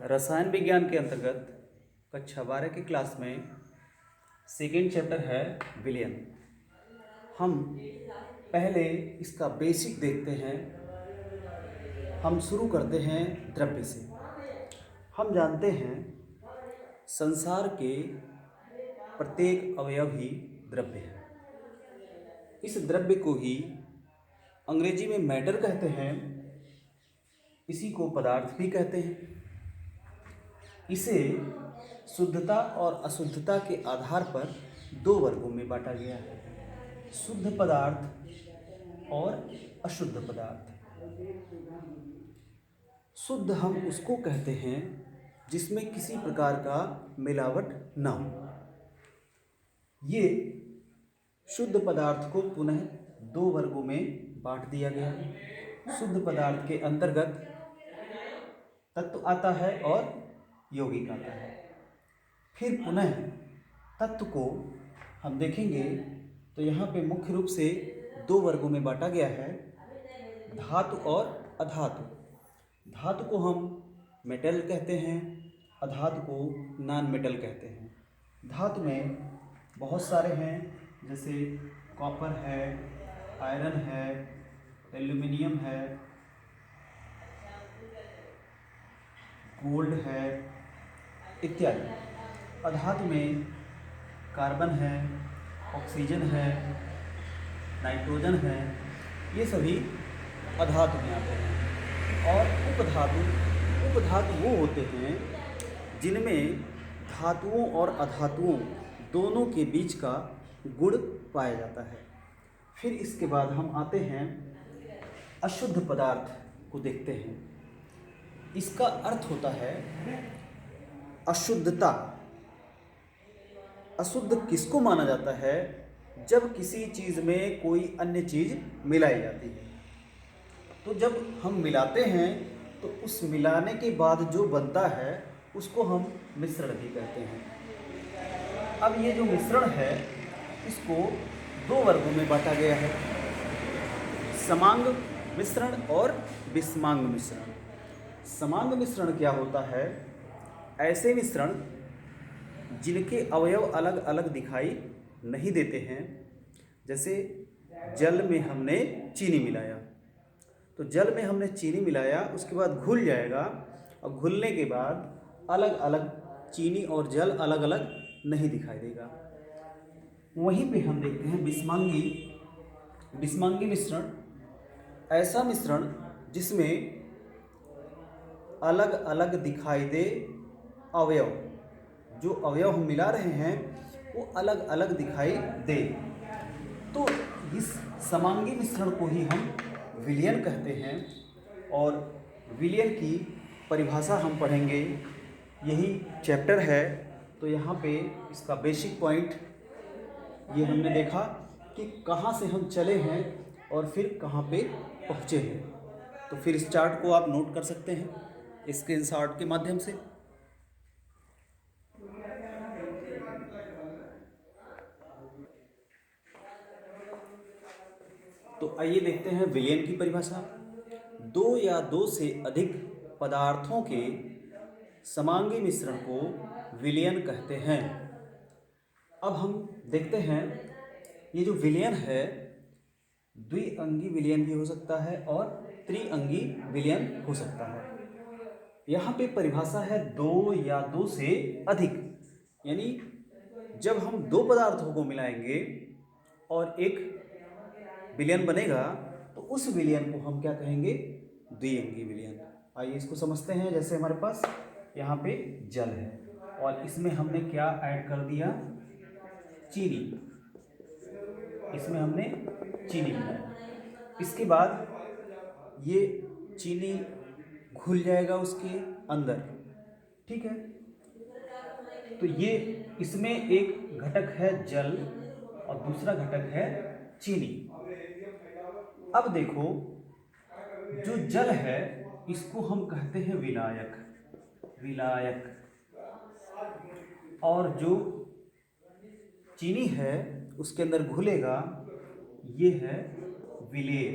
रसायन विज्ञान के अंतर्गत कक्षा 12 की क्लास में सेकेंड चैप्टर है विलयन। हम पहले इसका बेसिक देखते हैं। हम शुरू करते हैं द्रव्य से। हम जानते हैं संसार के प्रत्येक अवयव ही द्रव्य है। इस द्रव्य को ही अंग्रेजी में मैटर कहते हैं, इसी को पदार्थ भी कहते हैं। इसे शुद्धता और अशुद्धता के आधार पर दो वर्गों में बांटा गया है, शुद्ध पदार्थ और अशुद्ध पदार्थ। शुद्ध हम उसको कहते हैं जिसमें किसी प्रकार का मिलावट न हो। ये शुद्ध पदार्थ को पुनः दो वर्गों में बांट दिया गया है। शुद्ध पदार्थ के अंतर्गत तत्व आता है और यौगिक आता है। फिर पुनः तत्व को हम देखेंगे तो यहाँ पे मुख्य रूप से दो वर्गों में बांटा गया है, धातु और अधातु। धातु को हम मेटल कहते हैं, अधातु को नॉन मेटल कहते हैं। धातु में बहुत सारे हैं, जैसे कॉपर है, आयरन है, एल्यूमिनियम है, गोल्ड है इत्यादि। अधातु में कार्बन है, ऑक्सीजन है, नाइट्रोजन है, ये सभी अधातु में आते हैं। और उपधातु वो होते हैं जिनमें धातुओं और अधातुओं दोनों के बीच का गुण पाया जाता है। फिर इसके बाद हम आते हैं अशुद्ध पदार्थ को देखते हैं। इसका अर्थ होता है अशुद्धता। अशुद्ध किसको माना जाता है? जब किसी चीज़ में कोई अन्य चीज़ मिलाई जाती है। तो जब हम मिलाते हैं तो उस मिलाने के बाद जो बनता है उसको हम मिश्रण भी कहते हैं। अब ये जो मिश्रण है इसको दो वर्गों में बांटा गया है, समांग मिश्रण और विषमांग मिश्रण। समांग मिश्रण क्या होता है? ऐसे मिश्रण जिनके अवयव अलग अलग दिखाई नहीं देते हैं। जैसे जल में हमने चीनी मिलाया, तो जल में हमने चीनी मिलाया, उसके बाद घुल जाएगा और घुलने के बाद अलग अलग चीनी और जल अलग अलग नहीं दिखाई देगा। वहीं पे हम देखते हैं विषमांगी मिश्रण। ऐसा मिश्रण जिसमें अलग अलग दिखाई दे अवयव, जो अवयव हम मिला रहे हैं वो अलग अलग दिखाई दे, तो इस समांगी मिश्रण को ही हम विलयन कहते हैं। और विलयन की परिभाषा हम पढ़ेंगे, यही चैप्टर है। तो यहाँ पे इसका बेसिक पॉइंट ये हमने देखा कि कहाँ से हम चले हैं और फिर कहाँ पे पहुँचे हैं। तो फिर इस चार्ट को आप नोट कर सकते हैं स्क्रीनशॉट के माध्यम से। तो आइए देखते हैं विलयन की परिभाषा। दो या दो से अधिक पदार्थों के समांगी मिश्रण को विलयन कहते हैं। अब हम देखते हैं ये जो विलयन है, द्विअंगी विलयन भी हो सकता है और त्रिअंगी विलयन हो सकता है। यहाँ पे परिभाषा है दो या दो से अधिक, यानी जब हम दो पदार्थों को मिलाएंगे और एक विलयन बनेगा तो उस विलयन को हम क्या कहेंगे? द्विअंगी विलयन। आइए इसको समझते हैं। जैसे हमारे पास यहाँ पे जल है और इसमें हमने क्या ऐड कर दिया? चीनी। इसमें हमने चीनी मिलाया, इसके बाद ये चीनी घुल जाएगा उसके अंदर, ठीक है। तो ये इसमें एक घटक है जल और दूसरा घटक है चीनी। अब देखो, जो जल है इसको हम कहते हैं विलायक, और जो चीनी है उसके अंदर घुलेगा ये है विलेय,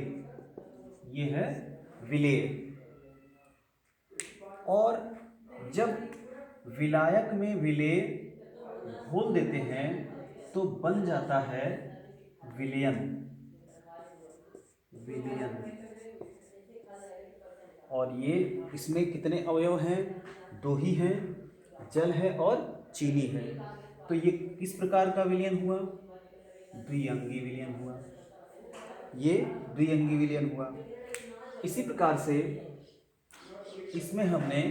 और जब विलायक में विलेय घोल देते हैं तो बन जाता है विलयन। और ये इसमें कितने अवयव हैं? दो ही हैं, जल है और चीनी है। तो ये किस प्रकार का विलयन हुआ? द्विअंगी विलयन हुआ। ये द्विअंगी विलयन हुआ। इसी प्रकार से इसमें हमने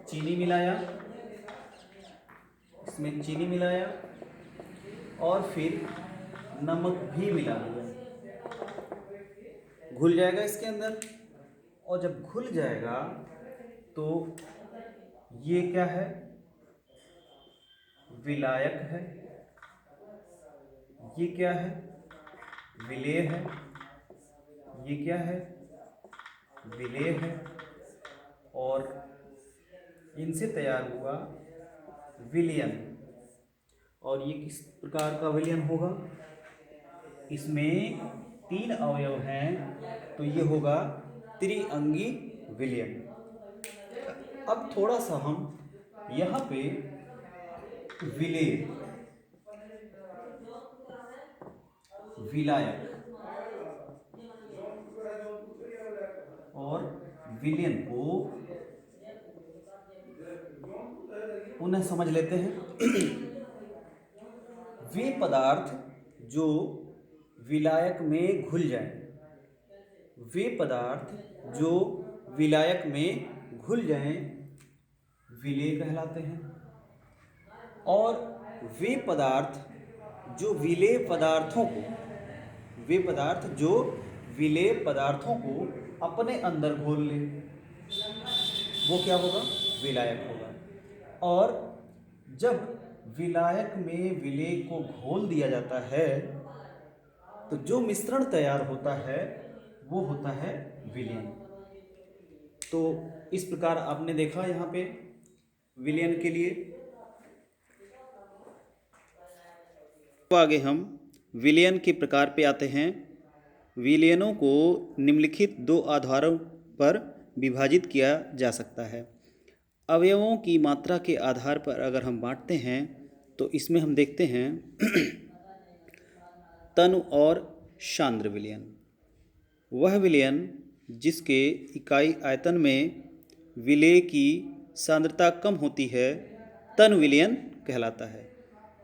चीनी मिलाया, और फिर नमक भी मिला दिया। घुल जाएगा इसके अंदर, और जब घुल जाएगा तो ये क्या है? विलायक है। ये क्या है? विलेय है। ये क्या है? विलेय है। और इनसे तैयार हुआ विलयन। और ये किस प्रकार का विलयन होगा? इसमें 3 अवयव हैं, तो ये होगा त्रिअंगी विलयन। अब थोड़ा सा हम यहाँ पे विलेय, विलायक और विलयन को पुनः समझ लेते हैं। वे पदार्थ जो विलायक में घुल जाएं, वे पदार्थ जो विलायक में घुल जाएं विलेय कहलाते हैं। और वे पदार्थ जो विलेय पदार्थों को अपने अंदर घोल ले, वो क्या होगा? विलायक होगा। और जब विलायक में विलेय को घोल दिया जाता है तो जो मिश्रण तैयार होता है वो होता है विलयन। तो इस प्रकार आपने देखा यहाँ पे विलयन के लिए। तो आगे हम विलयन के प्रकार पे आते हैं। विलयनों को निम्नलिखित 2 आधारों पर विभाजित किया जा सकता है। अवयवों की मात्रा के आधार पर अगर हम बांटते हैं तो इसमें हम देखते हैं तनु और सांद्र विलयन। वह विलयन जिसके इकाई आयतन में विलेय की सांद्रता कम होती है तनु विलयन कहलाता है,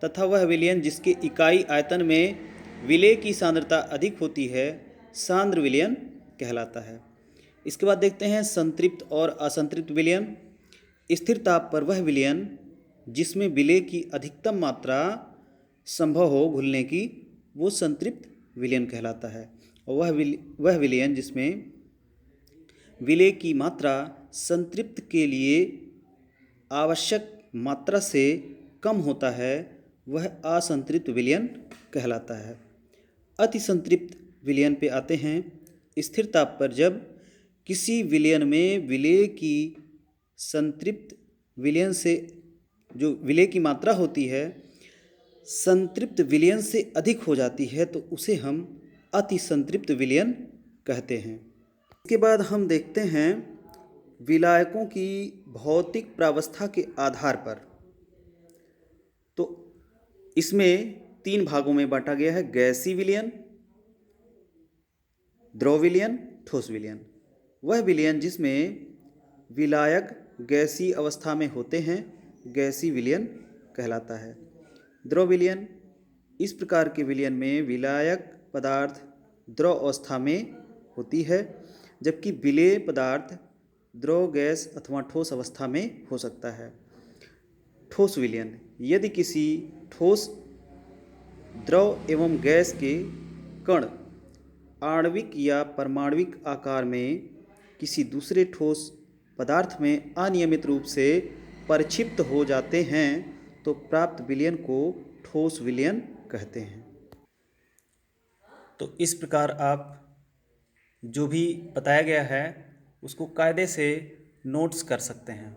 तथा वह विलयन जिसके इकाई आयतन में विलेय की सांद्रता अधिक होती है सांद्र विलयन कहलाता है। इसके बाद देखते हैं संतृप्त और असंतृप्त विलयन। स्थिर ताप पर वह विलयन जिसमें विलेय की अधिकतम मात्रा संभव हो घुलने की वो संतृप्त विलयन कहलाता है। और वह विलयन जिसमें विलेय की मात्रा संतृप्त के लिए आवश्यक मात्रा से कम होता है वह असंतृप्त विलयन कहलाता है। अति संतृप्त विलयन पे आते हैं। स्थिर ताप पर जब किसी विलयन में विलेय की संतृप्त विलयन से जो विलेय की मात्रा होती है संतृप्त विलयन से अधिक हो जाती है तो उसे हम अति संतृप्त विलयन कहते हैं। इसके बाद हम देखते हैं विलायकों की भौतिक प्रावस्था के आधार पर। तो इसमें 3 भागों में बांटा गया है: गैसीय विलयन, द्रव विलयन, ठोस विलयन। वह विलयन जिसमें विलायक गैसीय अवस्था में होते हैं गैसीय विलयन कहलाता है। द्रव विलयन, इस प्रकार के विलयन में विलायक पदार्थ द्रव अवस्था में होती है जबकि विलेय पदार्थ द्रव, गैस अथवा ठोस अवस्था में हो सकता है। ठोस विलयन, यदि किसी ठोस, द्रव एवं गैस के कण आणविक या परमाणविक आकार में किसी दूसरे ठोस पदार्थ में अनियमित रूप से परिक्षिप्त हो जाते हैं तो प्राप्त विलयन को ठोस विलयन कहते हैं। तो इस प्रकार आप जो भी बताया गया है उसको कायदे से नोट्स कर सकते हैं।